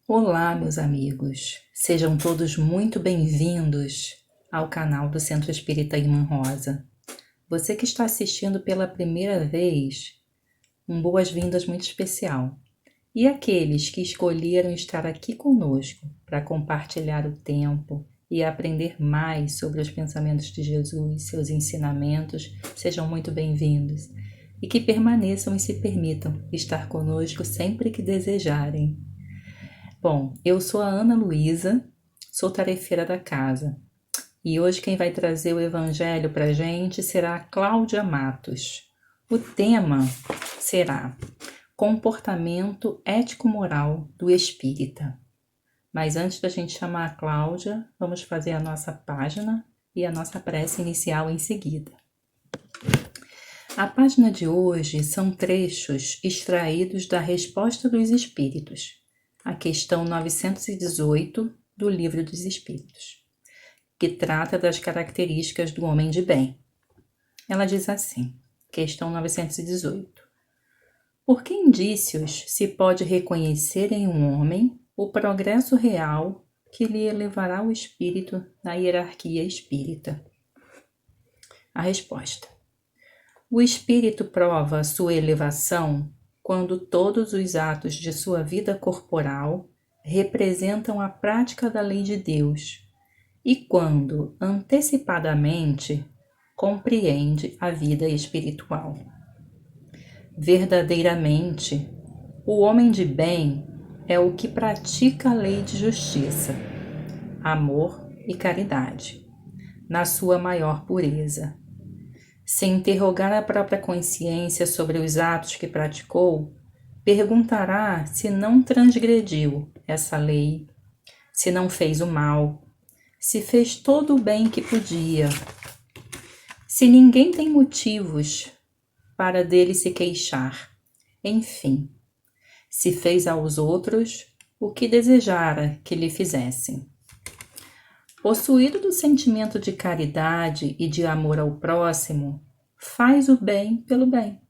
Olá, meus amigos. Sejam todos muito bem-vindos ao canal do Centro Espírita Irmã Rosa. Você que está assistindo pela primeira vez, boas-vindas muito especial. E aqueles que escolheram estar aqui conosco para compartilhar o tempo e aprender mais sobre os pensamentos de Jesus, seus ensinamentos, sejam muito bem-vindos. E que permaneçam e se permitam estar conosco sempre que desejarem. Bom, eu sou a Ana Luísa, sou tarefeira da casa. E hoje quem vai trazer o evangelho para a gente será a Cláudia Matos. O tema será Comportamento Ético-Moral do Espírita. Mas antes da gente chamar a Cláudia, vamos fazer a nossa página e a nossa prece inicial em seguida. A página de hoje são trechos extraídos da Resposta dos Espíritos, a questão 918 do Livro dos Espíritos, que trata das características do homem de bem. Ela diz assim, questão 918. Por que indícios se pode reconhecer em um homem o progresso real que lhe elevará o espírito na hierarquia espírita? A resposta. O espírito prova a sua elevação quando todos os atos de sua vida corporal representam a prática da lei de Deus e quando, antecipadamente, compreende a vida espiritual. Verdadeiramente, o homem de bem é o que pratica a lei de justiça, amor e caridade, na sua maior pureza. Se interrogar a própria consciência sobre os atos que praticou, perguntará se não transgrediu essa lei, se não fez o mal, se fez todo o bem que podia, se ninguém tem motivos para dele se queixar, enfim, se fez aos outros o que desejara que lhe fizessem. Possuído do sentimento de caridade e de amor ao próximo, faz o bem pelo bem,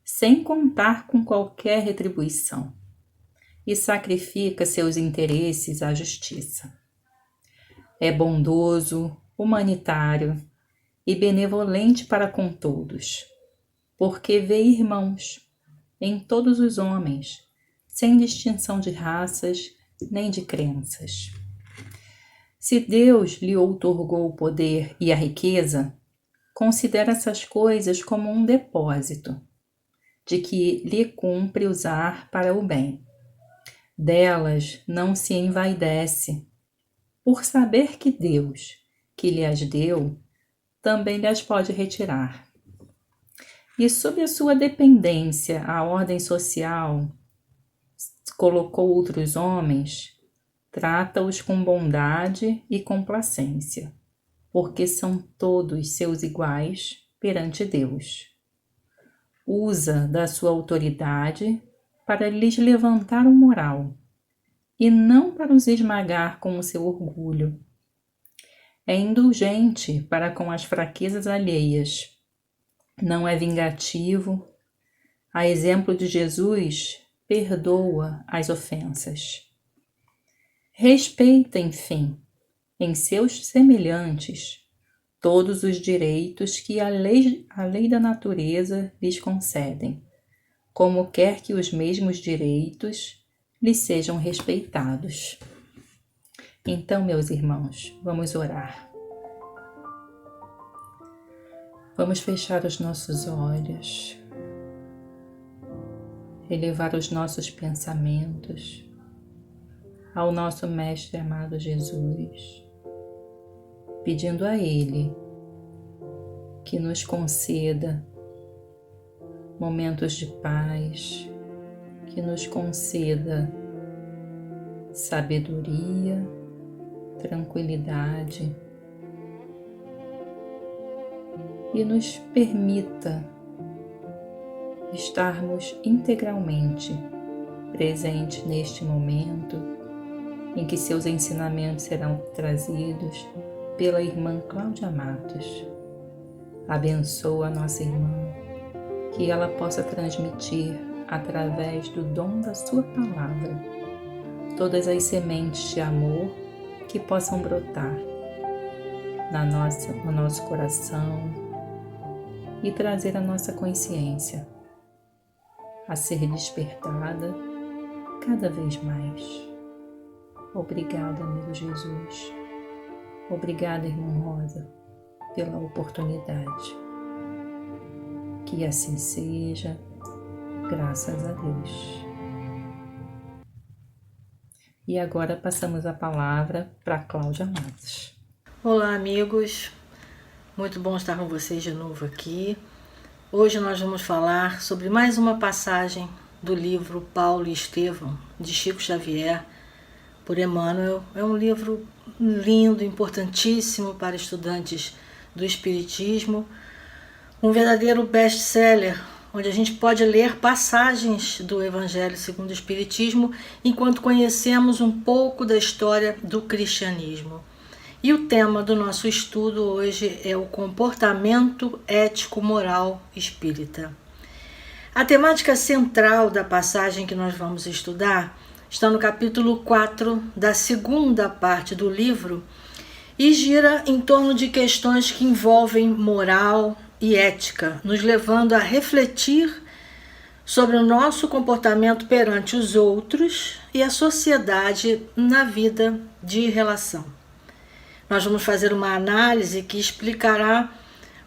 sem contar com qualquer retribuição, e sacrifica seus interesses à justiça. É bondoso, humanitário e benevolente para com todos, porque vê irmãos em todos os homens, sem distinção de raças nem de crenças. Se Deus lhe outorgou o poder e a riqueza, considera essas coisas como um depósito, de que lhe cumpre usar para o bem. Delas não se envaidece, por saber que Deus, que lhe as deu, também lhes pode retirar. E sob a sua dependência à ordem social, colocou outros homens, trata-os com bondade e complacência, porque são todos seus iguais perante Deus. Usa da sua autoridade para lhes levantar o moral, e não para os esmagar com o seu orgulho. É indulgente para com as fraquezas alheias, não é vingativo, a exemplo de Jesus, perdoa as ofensas. Respeita, enfim, em seus semelhantes, todos os direitos que a lei da natureza lhes concedem, como quer que os mesmos direitos lhes sejam respeitados. Então, meus irmãos, vamos orar. Vamos fechar os nossos olhos, elevar os nossos pensamentos ao nosso Mestre amado Jesus, pedindo a Ele que nos conceda momentos de paz, que nos conceda sabedoria, tranquilidade e nos permita estarmos integralmente presentes neste momento em que seus ensinamentos serão trazidos pela irmã Cláudia Matos. Abençoa a nossa irmã, que ela possa transmitir através do dom da sua palavra todas as sementes de amor que possam brotar no nosso coração e trazer a nossa consciência a ser despertada cada vez mais. Obrigada, amigo Jesus. Obrigada, irmã Rosa, pela oportunidade. Que assim seja, graças a Deus. E agora passamos a palavra para Cláudia Matos. Olá, amigos. Muito bom estar com vocês de novo aqui. Hoje nós vamos falar sobre mais uma passagem do livro Paulo e Estevão, de Chico Xavier, por Emmanuel. É um livro lindo, importantíssimo para estudantes do Espiritismo, um verdadeiro best-seller, onde a gente pode ler passagens do Evangelho segundo o Espiritismo enquanto conhecemos um pouco da história do cristianismo. E o tema do nosso estudo hoje é o comportamento ético-moral espírita. A temática central da passagem que nós vamos estudar está no capítulo 4 da segunda parte do livro e gira em torno de questões que envolvem moral e ética, nos levando a refletir sobre o nosso comportamento perante os outros e a sociedade na vida de relação. Nós vamos fazer uma análise que explicará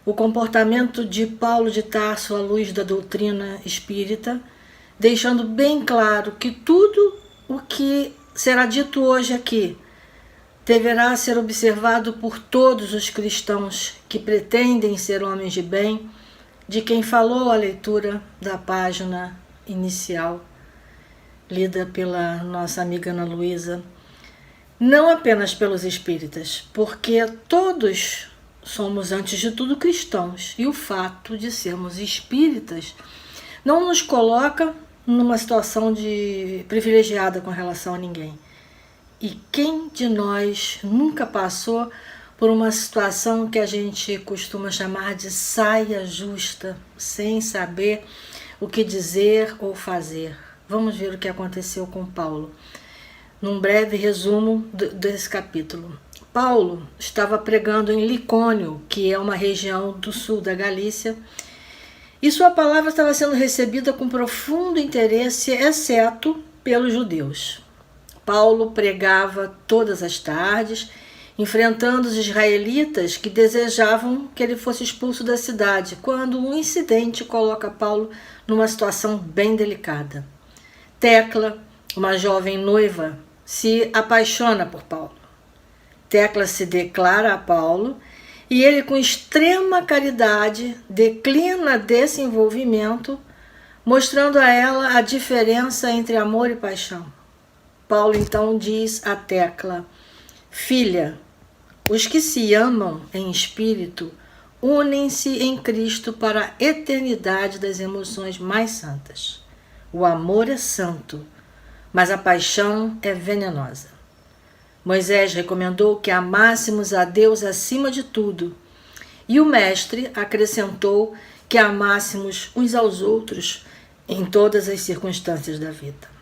o comportamento de Paulo de Tarso à luz da doutrina espírita, deixando bem claro que tudo o que será dito hoje aqui deverá ser observado por todos os cristãos que pretendem ser homens de bem, de quem falou a leitura da página inicial, lida pela nossa amiga Ana Luísa. Não apenas pelos espíritas, porque todos somos, antes de tudo, cristãos, e o fato de sermos espíritas não nos coloca numa situação de privilegiada com relação a ninguém. E quem de nós nunca passou por uma situação que a gente costuma chamar de saia justa, sem saber o que dizer ou fazer? Vamos ver o que aconteceu com Paulo. Num breve resumo desse capítulo. Paulo estava pregando em Licônio, que é uma região do sul da Galícia, e sua palavra estava sendo recebida com profundo interesse, exceto pelos judeus. Paulo pregava todas as tardes, enfrentando os israelitas que desejavam que ele fosse expulso da cidade, quando um incidente coloca Paulo numa situação bem delicada. Tecla, uma jovem noiva, se apaixona por Paulo. Tecla se declara a Paulo e ele, com extrema caridade, declina desse envolvimento, mostrando a ela a diferença entre amor e paixão. Paulo então diz a Tecla: filha, os que se amam em espírito unem-se em Cristo para a eternidade das emoções mais santas. O amor é santo, mas a paixão é venenosa. Moisés recomendou que amássemos a Deus acima de tudo, e o mestre acrescentou que amássemos uns aos outros em todas as circunstâncias da vida.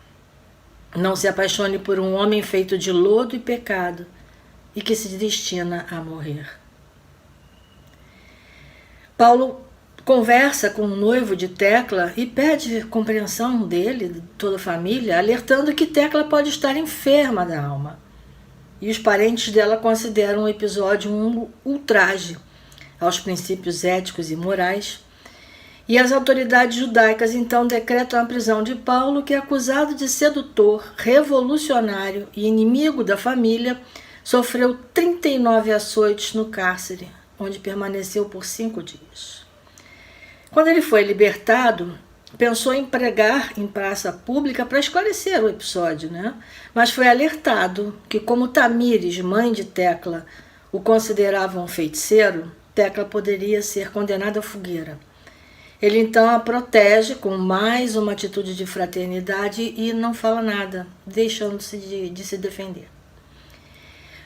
Não se apaixone por um homem feito de lodo e pecado e que se destina a morrer. Paulo conversa com o noivo de Tecla e pede compreensão dele, de toda a família, alertando que Tecla pode estar enferma da alma. E os parentes dela consideram o episódio um ultraje aos princípios éticos e morais. E as autoridades judaicas então decretam a prisão de Paulo, que é acusado de sedutor, revolucionário e inimigo da família, sofreu 39 açoites no cárcere, onde permaneceu por 5 dias. Quando ele foi libertado, pensou em pregar em praça pública para esclarecer o episódio, né? Mas foi alertado que, como Tamires, mãe de Tecla, o considerava um feiticeiro, Tecla poderia ser condenada à fogueira. Ele então a protege com mais uma atitude de fraternidade e não fala nada, deixando-se de se defender.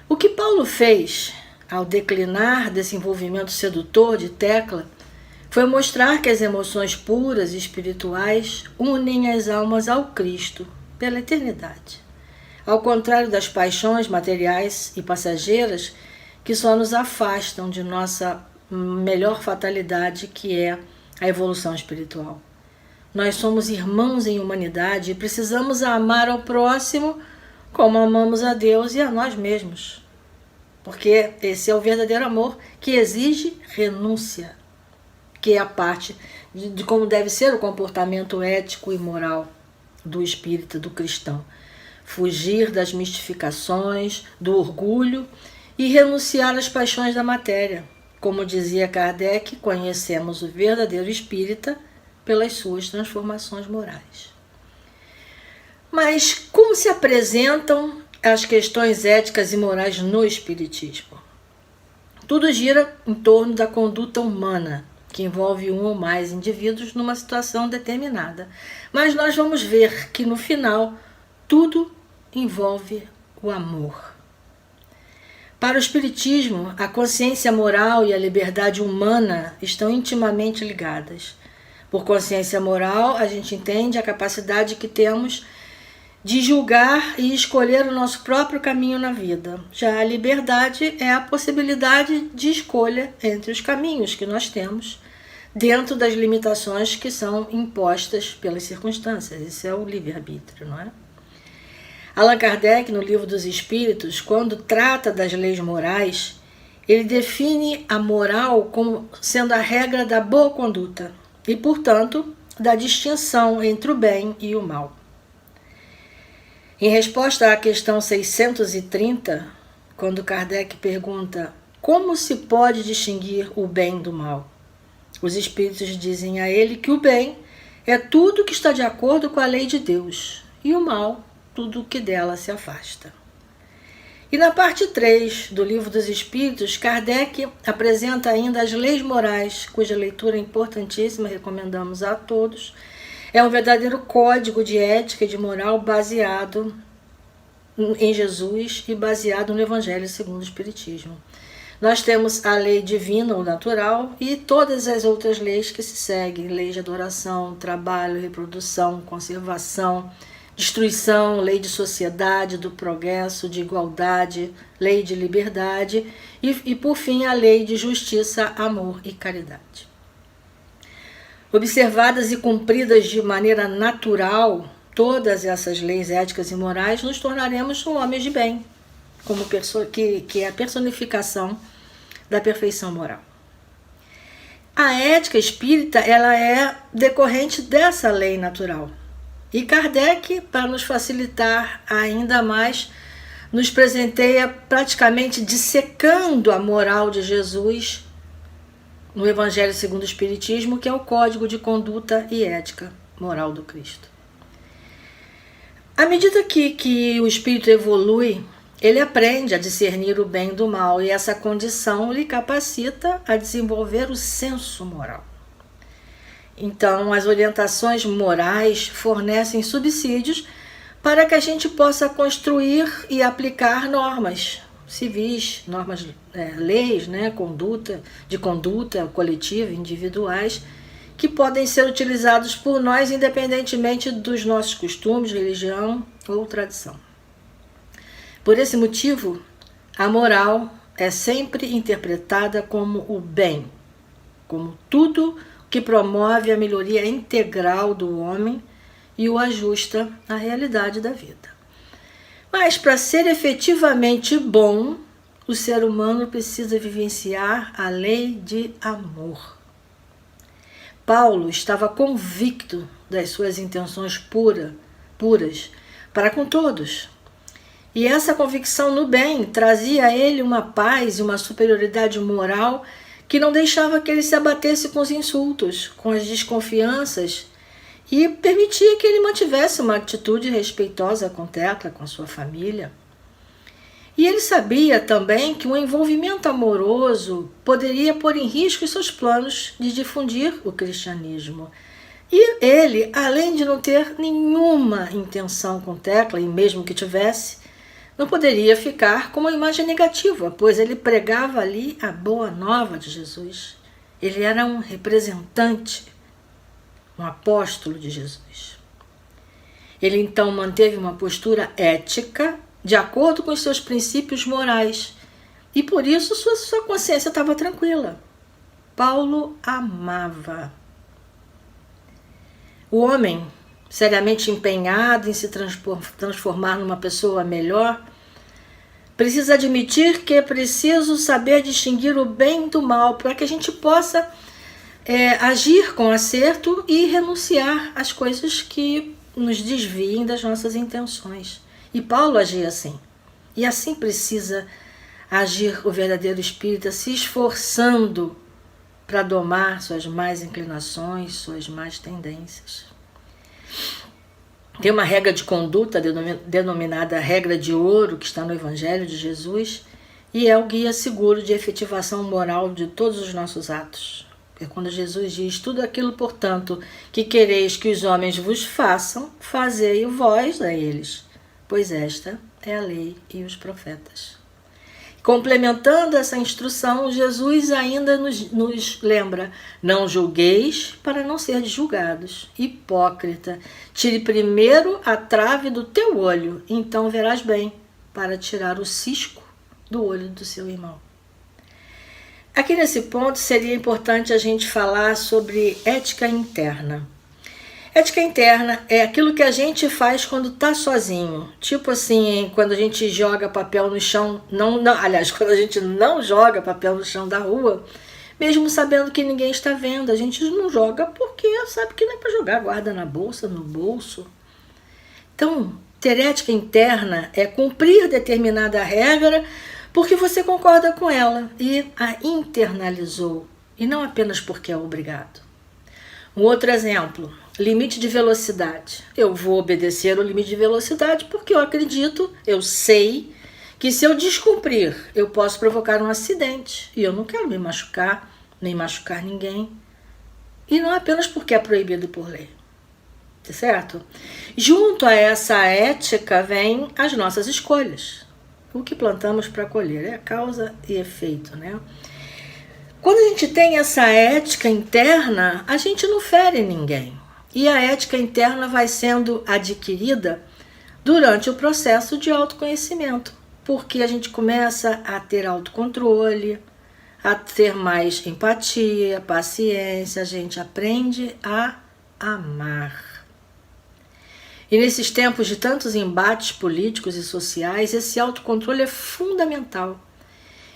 O que Paulo fez ao declinar desse envolvimento sedutor de Tecla foi mostrar que as emoções puras e espirituais unem as almas ao Cristo pela eternidade. ao contrário das paixões materiais e passageiras que só nos afastam de nossa melhor fatalidade, que é a evolução espiritual. Nós somos irmãos em humanidade e precisamos amar ao próximo como amamos a Deus e a nós mesmos. Porque esse é o verdadeiro amor, que exige renúncia, que é a parte de como deve ser o comportamento ético e moral do espírita, do cristão. Fugir das mistificações, do orgulho e renunciar às paixões da matéria. Como dizia Kardec, conhecemos o verdadeiro espírita pelas suas transformações morais. Mas como se apresentam as questões éticas e morais no espiritismo? Tudo gira em torno da conduta humana, que envolve um ou mais indivíduos numa situação determinada. Mas nós vamos ver que no final tudo envolve o amor. Para o espiritismo, a consciência moral e a liberdade humana estão intimamente ligadas. Por consciência moral, a gente entende a capacidade que temos de julgar e escolher o nosso próprio caminho na vida. Já a liberdade é a possibilidade de escolha entre os caminhos que nós temos, dentro das limitações que são impostas pelas circunstâncias. Isso é o livre-arbítrio, não é? Allan Kardec, no Livro dos Espíritos, quando trata das leis morais, ele define a moral como sendo a regra da boa conduta e, portanto, da distinção entre o bem e o mal. Em resposta à questão 630, quando Kardec pergunta como se pode distinguir o bem do mal, os espíritos dizem a ele que o bem é tudo que está de acordo com a lei de Deus e o mal, tudo que dela se afasta. E na parte 3 do Livro dos Espíritos, Kardec apresenta ainda as leis morais, cuja leitura é importantíssima, recomendamos a todos. É um verdadeiro código de ética e de moral baseado em Jesus e baseado no Evangelho segundo o Espiritismo. Nós temos a lei divina ou natural e todas as outras leis que se seguem, leis de adoração, trabalho, reprodução, conservação, destruição, lei de sociedade, do progresso, de igualdade, lei de liberdade e por fim, a lei de justiça, amor e caridade. Observadas e cumpridas de maneira natural, todas essas leis éticas e morais, nos tornaremos homens de bem, como que é a personificação da perfeição moral. A ética espírita ela é decorrente dessa lei natural. E Kardec, para nos facilitar ainda mais, nos presenteia praticamente dissecando a moral de Jesus no Evangelho segundo o Espiritismo, que é o código de conduta e ética moral do Cristo. À medida que o espírito evolui, ele aprende a discernir o bem do mal e essa condição lhe capacita a desenvolver o senso moral. Então, as orientações morais fornecem subsídios para que a gente possa construir e aplicar normas civis, normas, leis, de conduta coletiva, individuais, que podem ser utilizados por nós independentemente dos nossos costumes, religião ou tradição. Por esse motivo, a moral é sempre interpretada como o bem, como tudo que promove a melhoria integral do homem e o ajusta à realidade da vida. Mas para ser efetivamente bom, o ser humano precisa vivenciar a lei de amor. Paulo estava convicto das suas intenções puras para com todos. E essa convicção no bem trazia a ele uma paz e uma superioridade moral que não deixava que ele se abatesse com os insultos, com as desconfianças e permitia que ele mantivesse uma atitude respeitosa com Tecla, com a sua família. E ele sabia também que um envolvimento amoroso poderia pôr em risco os seus planos de difundir o cristianismo. E ele, além de não ter nenhuma intenção com Tecla, e mesmo que tivesse, não poderia ficar com uma imagem negativa, pois ele pregava ali a boa nova de Jesus. Ele era um representante, um apóstolo de Jesus. Ele então manteve uma postura ética de acordo com os seus princípios morais e por isso sua consciência estava tranquila. Paulo amava. O homem, seriamente empenhado em se transformar numa pessoa melhor, precisa admitir que é preciso saber distinguir o bem do mal para que a gente possa agir com acerto e renunciar às coisas que nos desviem das nossas intenções. E Paulo agia assim. E assim precisa agir o verdadeiro espírita, se esforçando para domar suas más inclinações, suas más tendências. Tem uma regra de conduta denominada regra de ouro, que está no Evangelho de Jesus, e é o guia seguro de efetivação moral de todos os nossos atos. É quando Jesus diz: tudo aquilo, portanto, que quereis que os homens vos façam, fazei vós a eles, pois esta é a lei e os profetas. Complementando essa instrução, Jesus ainda nos lembra: não julgueis para não seres julgados. Hipócrita, tire primeiro a trave do teu olho, então verás bem para tirar o cisco do olho do seu irmão. Aqui nesse ponto seria importante a gente falar sobre ética interna. Ética interna é aquilo que a gente faz quando está sozinho. Tipo assim, quando a gente joga papel no chão, aliás, quando a gente não joga papel no chão da rua, mesmo sabendo que ninguém está vendo, a gente não joga porque sabe que não é para jogar, guarda na bolsa, no bolso. Então, ter ética interna é cumprir determinada regra porque você concorda com ela e a internalizou, e não apenas porque é obrigado. Um outro exemplo, limite de velocidade. Eu vou obedecer o limite de velocidade porque eu acredito, eu sei que se eu descumprir, eu posso provocar um acidente. E eu não quero me machucar, nem machucar ninguém. E não apenas porque é proibido por lei. Tá certo? Junto a essa ética vem as nossas escolhas. O que plantamos para colher é causa e efeito, né? Quando a gente tem essa ética interna, a gente não fere ninguém. E a ética interna vai sendo adquirida durante o processo de autoconhecimento, porque a gente começa a ter autocontrole, a ter mais empatia, paciência, a gente aprende a amar. E nesses tempos de tantos embates políticos e sociais, esse autocontrole é fundamental.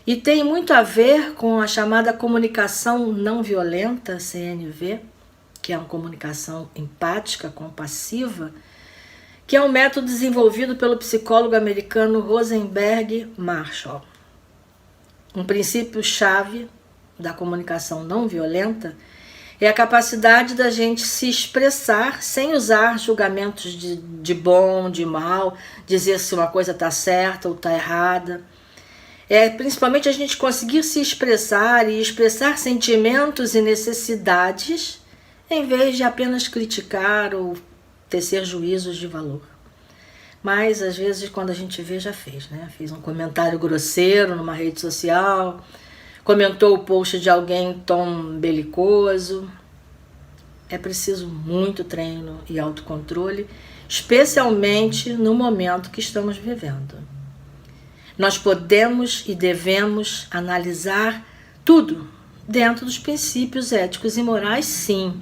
E tem muito a ver com a chamada comunicação não violenta, CNV, que é uma comunicação empática, compassiva, que é um método desenvolvido pelo psicólogo americano Rosenberg Marshall. Um princípio-chave da comunicação não violenta é a capacidade da gente se expressar sem usar julgamentos de bom, de mal, dizer se uma coisa está certa ou está errada. É principalmente a gente conseguir se expressar e expressar sentimentos e necessidades em vez de apenas criticar ou tecer juízos de valor. Mas às vezes quando a gente vê, já fez, né? Fez um comentário grosseiro numa rede social, comentou o post de alguém em tom belicoso. É preciso muito treino e autocontrole, especialmente no momento que estamos vivendo. Nós podemos e devemos analisar tudo dentro dos princípios éticos e morais, sim.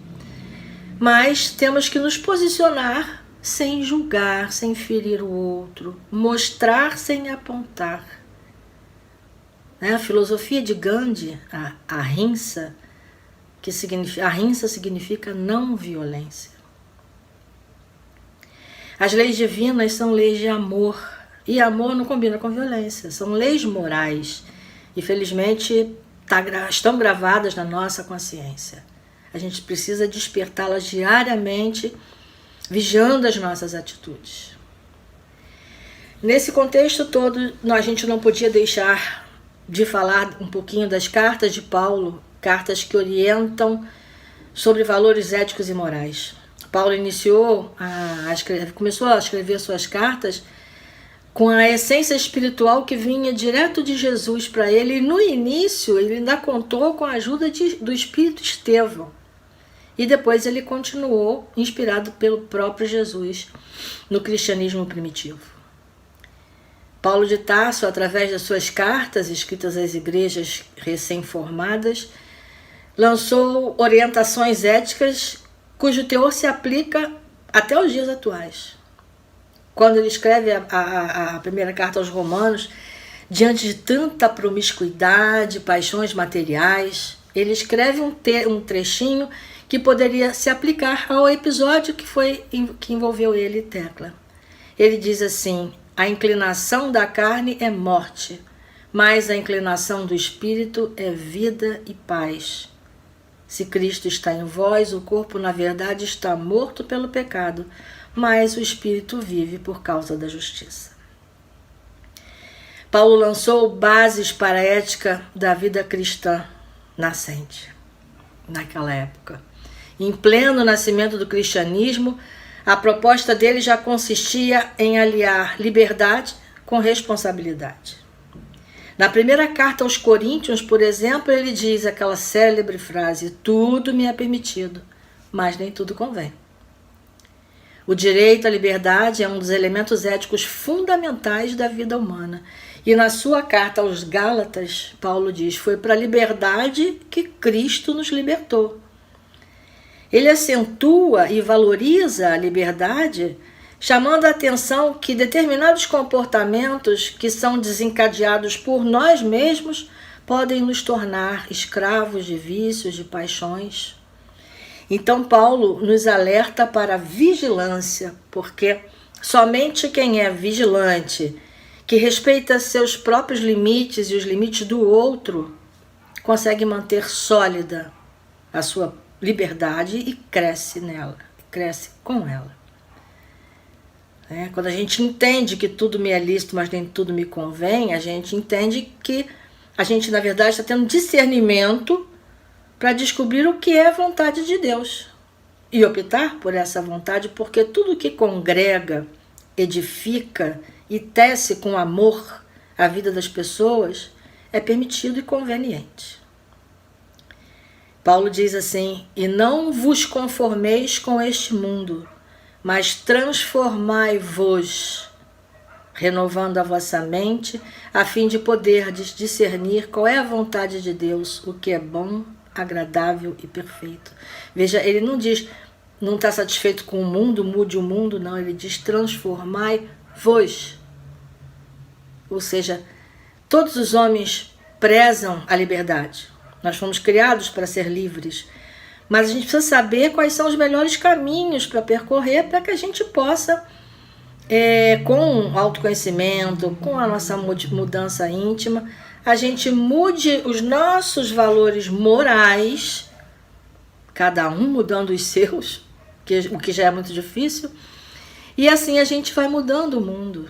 Mas temos que nos posicionar sem julgar, sem ferir o outro, mostrar sem apontar. A filosofia de Gandhi, a ahimsa, ahimsa significa não violência. As leis divinas são leis de amor. E amor não combina com violência, são leis morais e felizmente estão gravadas na nossa consciência. A gente precisa despertá-las diariamente, vigiando as nossas atitudes. Nesse contexto todo, a gente não podia deixar de falar um pouquinho das cartas de Paulo, cartas que orientam sobre valores éticos e morais. Paulo começou a escrever suas cartas com a essência espiritual que vinha direto de Jesus para ele. E no início ele ainda contou com a ajuda do Espírito Estevão. E depois ele continuou, inspirado pelo próprio Jesus, no cristianismo primitivo. Paulo de Tarso, através das suas cartas escritas às igrejas recém-formadas, lançou orientações éticas cujo teor se aplica até os dias atuais. Quando ele escreve a primeira carta aos Romanos, diante de tanta promiscuidade, paixões materiais, ele escreve um trechinho que poderia se aplicar ao episódio que envolveu ele e Tecla. Ele diz assim: a inclinação da carne é morte, mas a inclinação do espírito é vida e paz. Se Cristo está em vós, o corpo na verdade está morto pelo pecado, mas o espírito vive por causa da justiça. Paulo lançou bases para a ética da vida cristã nascente, naquela época. Em pleno nascimento do cristianismo, a proposta dele já consistia em aliar liberdade com responsabilidade. Na primeira carta aos Coríntios, por exemplo, ele diz aquela célebre frase: tudo me é permitido, mas nem tudo convém. O direito à liberdade é um dos elementos éticos fundamentais da vida humana. E na sua carta aos Gálatas, Paulo diz: foi para a liberdade que Cristo nos libertou. Ele acentua e valoriza a liberdade, chamando a atenção que determinados comportamentos que são desencadeados por nós mesmos podem nos tornar escravos de vícios, de paixões. Então Paulo nos alerta para a vigilância, porque somente quem é vigilante, que respeita seus próprios limites e os limites do outro, consegue manter sólida a sua liberdade e cresce nela, cresce com ela. Quando a gente entende que tudo me é lícito, mas nem tudo me convém, a gente entende que a gente, na verdade, está tendo discernimento para descobrir o que é a vontade de Deus e optar por essa vontade, porque tudo que congrega, edifica e tece com amor a vida das pessoas é permitido e conveniente. Paulo diz assim: e não vos conformeis com este mundo, mas transformai-vos, renovando a vossa mente, a fim de poderdes discernir qual é a vontade de Deus, o que é bom, agradável e perfeito. Veja, ele não diz, não está satisfeito com o mundo, mude o mundo, não, ele diz transformai-vos. Ou seja, todos os homens prezam a liberdade. Nós fomos criados para ser livres, mas a gente precisa saber quais são os melhores caminhos para percorrer para que a gente possa, com autoconhecimento, com a nossa mudança íntima, a gente mude os nossos valores morais, cada um mudando os seus, o que já é muito difícil, e assim a gente vai mudando o mundo.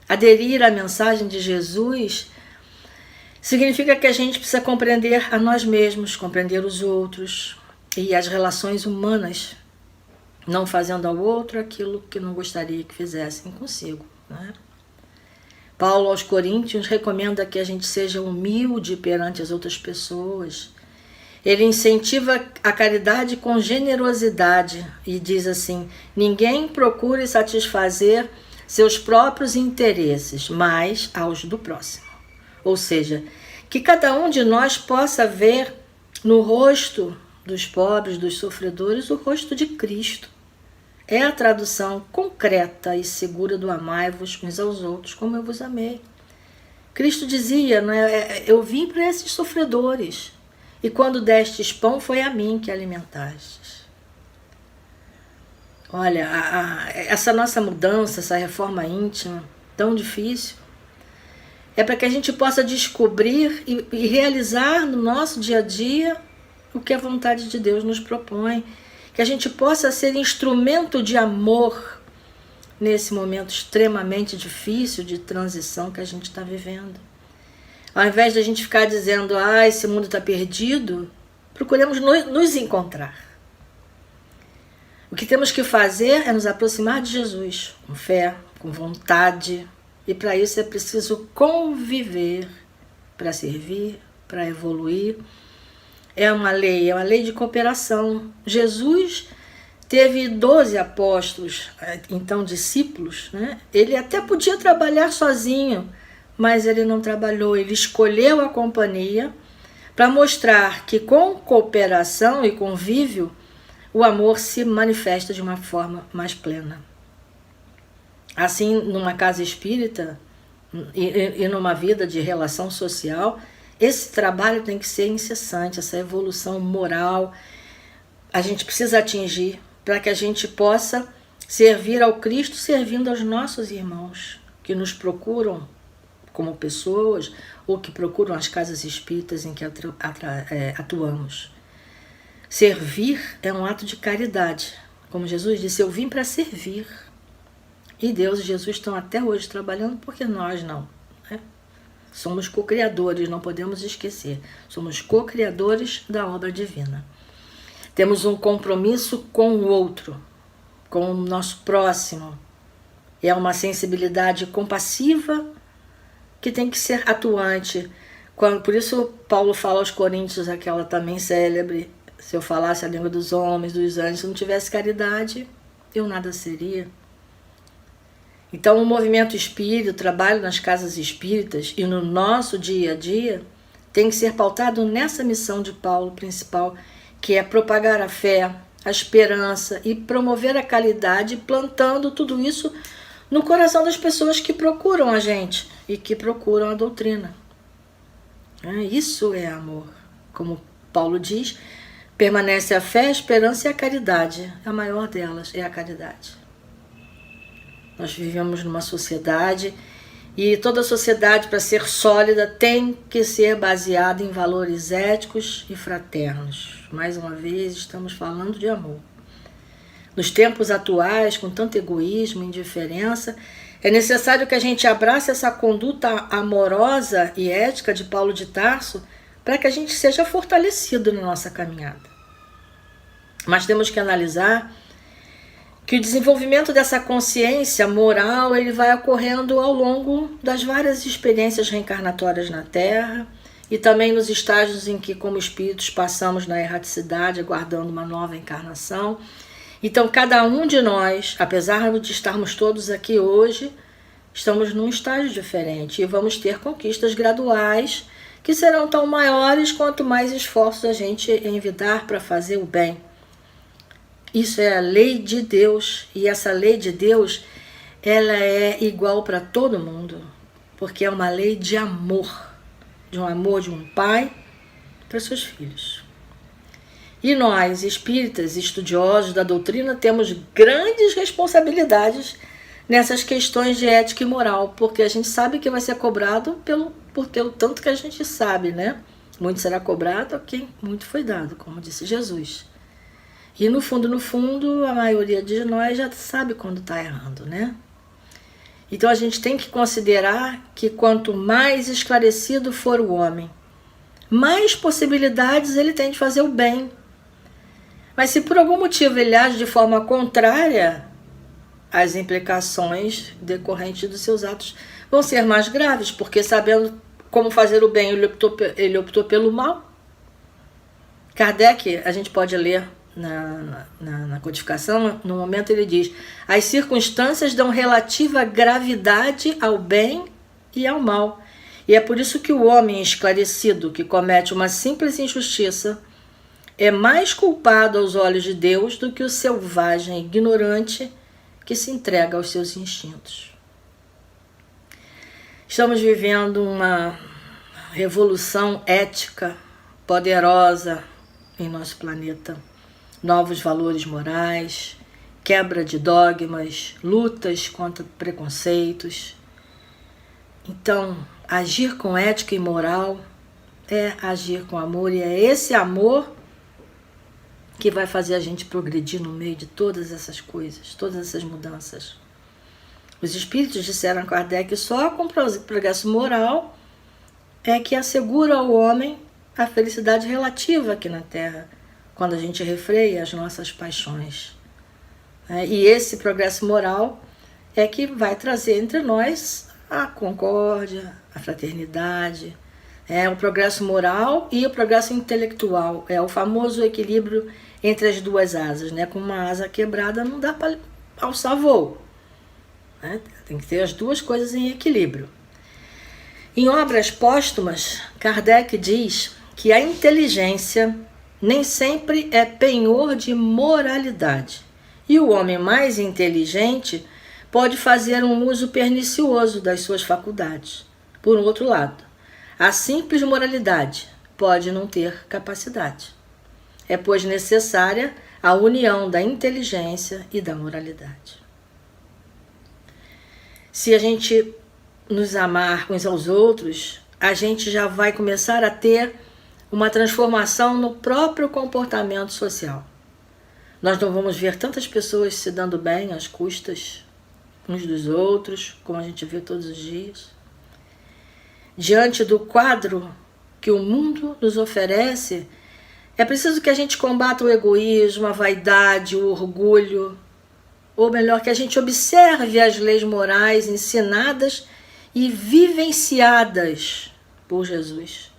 Aderir à mensagem de Jesus significa que a gente precisa compreender a nós mesmos, compreender os outros e as relações humanas, não fazendo ao outro aquilo que não gostaria que fizessem consigo, né? Paulo aos Coríntios recomenda que a gente seja humilde perante as outras pessoas. Ele incentiva a caridade com generosidade e diz assim: ninguém procure satisfazer seus próprios interesses, mas aos do próximo. Ou seja, que cada um de nós possa ver no rosto dos pobres, dos sofredores, o rosto de Cristo. É a tradução concreta e segura do amai-vos uns aos outros como eu vos amei. Cristo dizia, eu vim para esses sofredores, e quando destes pão foi a mim que alimentastes. Olha, essa nossa mudança, essa reforma íntima, tão difícil, é para que a gente possa descobrir e realizar no nosso dia a dia o que a vontade de Deus nos propõe. Que a gente possa ser instrumento de amor nesse momento extremamente difícil de transição que a gente está vivendo. Ao invés de a gente ficar dizendo, esse mundo está perdido, procuremos nos encontrar. O que temos que fazer é nos aproximar de Jesus, com fé, com vontade, e para isso é preciso conviver, para servir, para evoluir é uma lei de cooperação. Jesus teve 12 apóstolos, então discípulos, né? Ele até podia trabalhar sozinho, mas ele não trabalhou, ele escolheu a companhia para mostrar que com cooperação e convívio o amor se manifesta de uma forma mais plena. Assim, numa casa espírita e numa vida de relação social, esse trabalho tem que ser incessante, essa evolução moral a gente precisa atingir para que a gente possa servir ao Cristo servindo aos nossos irmãos que nos procuram como pessoas ou que procuram as casas espíritas em que atuamos. Servir é um ato de caridade. Como Jesus disse, eu vim para servir. E Deus e Jesus estão até hoje trabalhando, porque nós não. Né? Somos co-criadores, não podemos esquecer. Somos co-criadores da obra divina. Temos um compromisso com o outro, com o nosso próximo. É uma sensibilidade compassiva que tem que ser atuante. Por isso Paulo fala aos Coríntios, aquela também célebre, se eu falasse a língua dos homens, dos anjos, se não tivesse caridade, eu nada seria. Então o movimento espírita, o trabalho nas casas espíritas e no nosso dia a dia tem que ser pautado nessa missão de Paulo principal, que é propagar a fé, a esperança e promover a caridade, plantando tudo isso no coração das pessoas que procuram a gente e que procuram a doutrina. Isso é amor. Como Paulo diz, permanece a fé, a esperança e a caridade. A maior delas é a caridade. Nós vivemos numa sociedade e toda sociedade, para ser sólida, tem que ser baseada em valores éticos e fraternos. Mais uma vez, estamos falando de amor. Nos tempos atuais, com tanto egoísmo e indiferença, é necessário que a gente abrace essa conduta amorosa e ética de Paulo de Tarso para que a gente seja fortalecido na nossa caminhada. Mas temos que analisar que o desenvolvimento dessa consciência moral ele vai ocorrendo ao longo das várias experiências reencarnatórias na Terra e também nos estágios em que, como espíritos, passamos na erraticidade, aguardando uma nova encarnação. Então, cada um de nós, apesar de estarmos todos aqui hoje, estamos num estágio diferente e vamos ter conquistas graduais que serão tão maiores quanto mais esforços a gente envidar para fazer o bem. Isso é a lei de Deus, e essa lei de Deus, ela é igual para todo mundo, porque é uma lei de amor de um pai para seus filhos. E nós, espíritas, estudiosos da doutrina, temos grandes responsabilidades nessas questões de ética e moral, porque a gente sabe que vai ser cobrado por pelo tanto que a gente sabe, né? Muito será cobrado a quem muito foi dado, como disse Jesus. E no fundo, a maioria de nós já sabe quando está errando, né? Então a gente tem que considerar que quanto mais esclarecido for o homem, mais possibilidades ele tem de fazer o bem. Mas se por algum motivo ele age de forma contrária, as implicações decorrentes dos seus atos vão ser mais graves, porque sabendo como fazer o bem, ele optou pelo mal. Kardec, a gente pode ler na codificação, no momento ele diz: as circunstâncias dão relativa gravidade ao bem e ao mal. E é por isso que o homem esclarecido que comete uma simples injustiça é mais culpado aos olhos de Deus do que o selvagem ignorante que se entrega aos seus instintos. Estamos vivendo uma revolução ética poderosa em nosso planeta. Novos valores morais, quebra de dogmas, lutas contra preconceitos. Então, agir com ética e moral é agir com amor, e é esse amor que vai fazer a gente progredir no meio de todas essas coisas, todas essas mudanças. Os espíritos disseram a Kardec que só com progresso moral é que assegura ao homem a felicidade relativa aqui na Terra, quando a gente refreia as nossas paixões. E esse progresso moral é que vai trazer entre nós a concórdia, a fraternidade, É o progresso moral e o progresso intelectual. É o famoso equilíbrio entre as duas asas, né? Com uma asa quebrada não dá para alçar voo, né? Tem que ter as duas coisas em equilíbrio. Em obras póstumas, Kardec diz que a inteligência nem sempre é penhor de moralidade. E o homem mais inteligente pode fazer um uso pernicioso das suas faculdades. Por outro lado, a simples moralidade pode não ter capacidade. É, pois, necessária a união da inteligência e da moralidade. Se a gente nos amar uns aos outros, a gente já vai começar a ter uma transformação no próprio comportamento social. Nós não vamos ver tantas pessoas se dando bem às custas uns dos outros, como a gente vê todos os dias. Diante do quadro que o mundo nos oferece, é preciso que a gente combata o egoísmo, a vaidade, o orgulho, ou melhor, que a gente observe as leis morais ensinadas e vivenciadas por Jesus.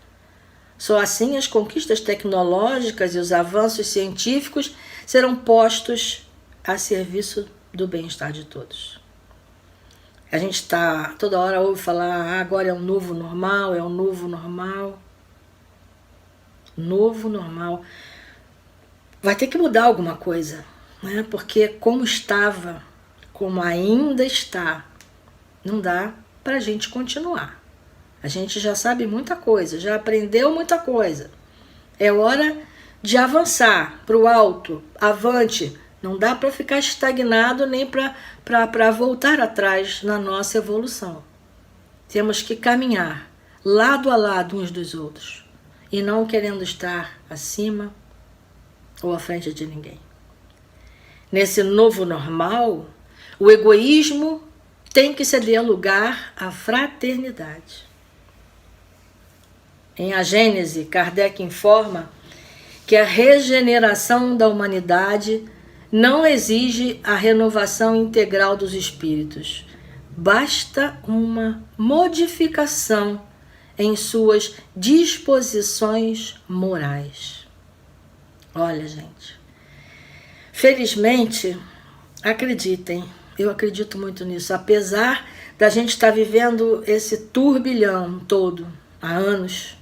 Só assim as conquistas tecnológicas e os avanços científicos serão postos a serviço do bem-estar de todos. A gente está toda hora ouve falar, agora é um novo normal, é um novo normal. Novo normal. Vai ter que mudar alguma coisa, né? Porque como estava, como ainda está, não dá para a gente continuar. A gente já sabe muita coisa, já aprendeu muita coisa. É hora de avançar para o alto, avante. Não dá para ficar estagnado nem para voltar atrás na nossa evolução. Temos que caminhar lado a lado uns dos outros e não querendo estar acima ou à frente de ninguém. Nesse novo normal, o egoísmo tem que ceder lugar à fraternidade. Em A Gênese, Kardec informa que a regeneração da humanidade não exige a renovação integral dos espíritos. Basta uma modificação em suas disposições morais. Olha, gente, felizmente, acreditem, eu acredito muito nisso, apesar da gente estar vivendo esse turbilhão todo há anos,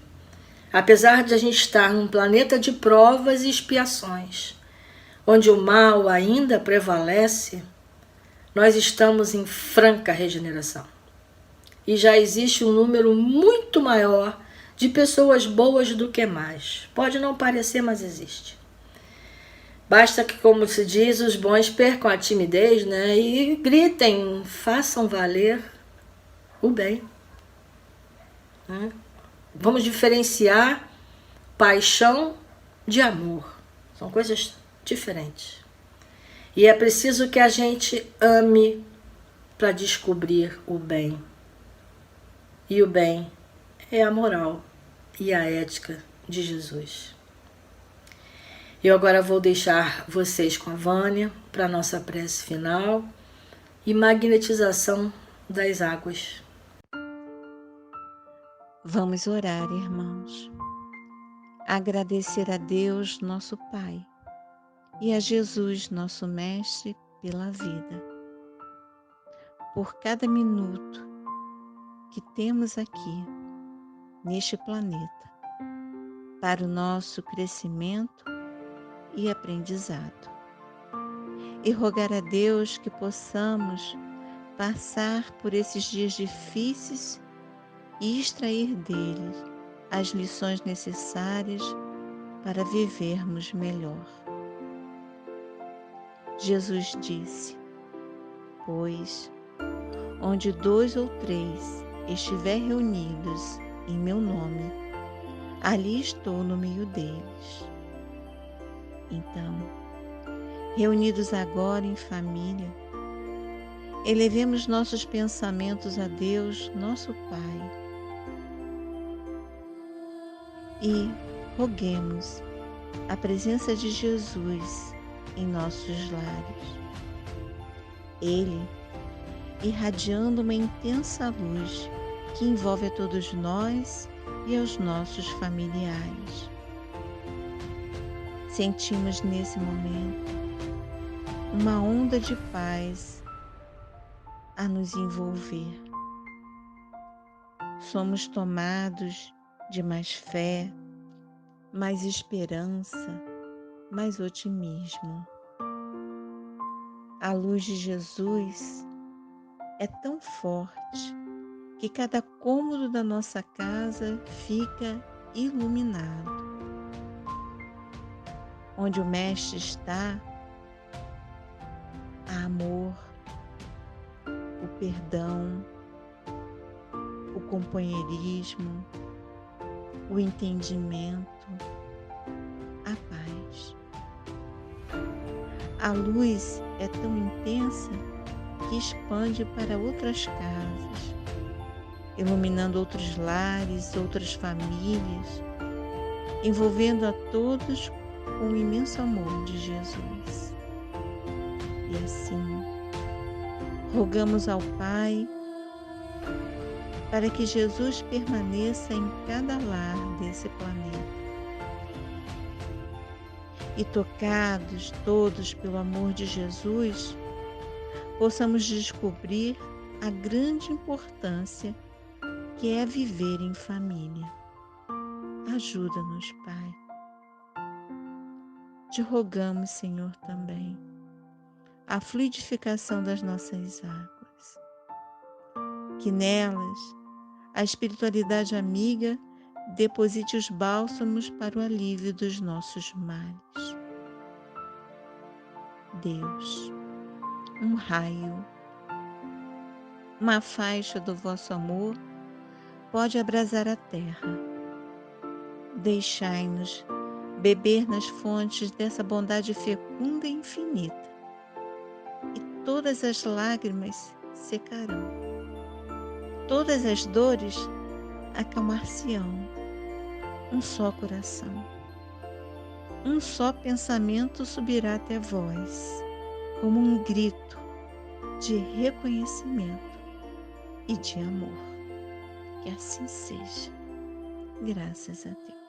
apesar de a gente estar num planeta de provas e expiações, onde o mal ainda prevalece, nós estamos em franca regeneração. E já existe um número muito maior de pessoas boas do que más. Pode não parecer, mas existe. Basta que, como se diz, os bons percam a timidez, né? E gritem, façam valer o bem. Né? Vamos diferenciar paixão de amor. São coisas diferentes. E é preciso que a gente ame para descobrir o bem. E o bem é a moral e a ética de Jesus. Eu agora vou deixar vocês com a Vânia para a nossa prece final e magnetização das águas. Vamos orar, irmãos. Agradecer a Deus, nosso Pai, e a Jesus, nosso Mestre, pela vida. Por cada minuto que temos aqui, neste planeta, para o nosso crescimento e aprendizado. E rogar a Deus que possamos passar por esses dias difíceis e extrair deles as lições necessárias para vivermos melhor. Jesus disse: pois, onde 2 ou 3 estiver reunidos em meu nome, ali estou no meio deles. Então, reunidos agora em família, elevemos nossos pensamentos a Deus, nosso Pai, e roguemos a presença de Jesus em nossos lares. Ele, irradiando uma intensa luz que envolve a todos nós e aos nossos familiares. Sentimos nesse momento uma onda de paz a nos envolver. Somos tomados de mais fé, mais esperança, mais otimismo. A luz de Jesus é tão forte que cada cômodo da nossa casa fica iluminado. Onde o Mestre está, há amor, o perdão, o companheirismo, o entendimento, a paz. A luz é tão intensa que expande para outras casas, iluminando outros lares, outras famílias, envolvendo a todos com o imenso amor de Jesus. E assim, rogamos ao Pai para que Jesus permaneça em cada lar desse planeta. E tocados todos pelo amor de Jesus, possamos descobrir a grande importância que é viver em família. Ajuda-nos, Pai. Te rogamos, Senhor, também a fluidificação das nossas águas, que nelas a espiritualidade amiga deposite os bálsamos para o alívio dos nossos males. Deus, um raio, uma faixa do vosso amor pode abrasar a terra. Deixai-nos beber nas fontes dessa bondade fecunda e infinita, e todas as lágrimas secarão, todas as dores acalmar-se-ão. Um só coração, um só pensamento subirá até vós, como um grito de reconhecimento e de amor. Que assim seja. Graças a Deus.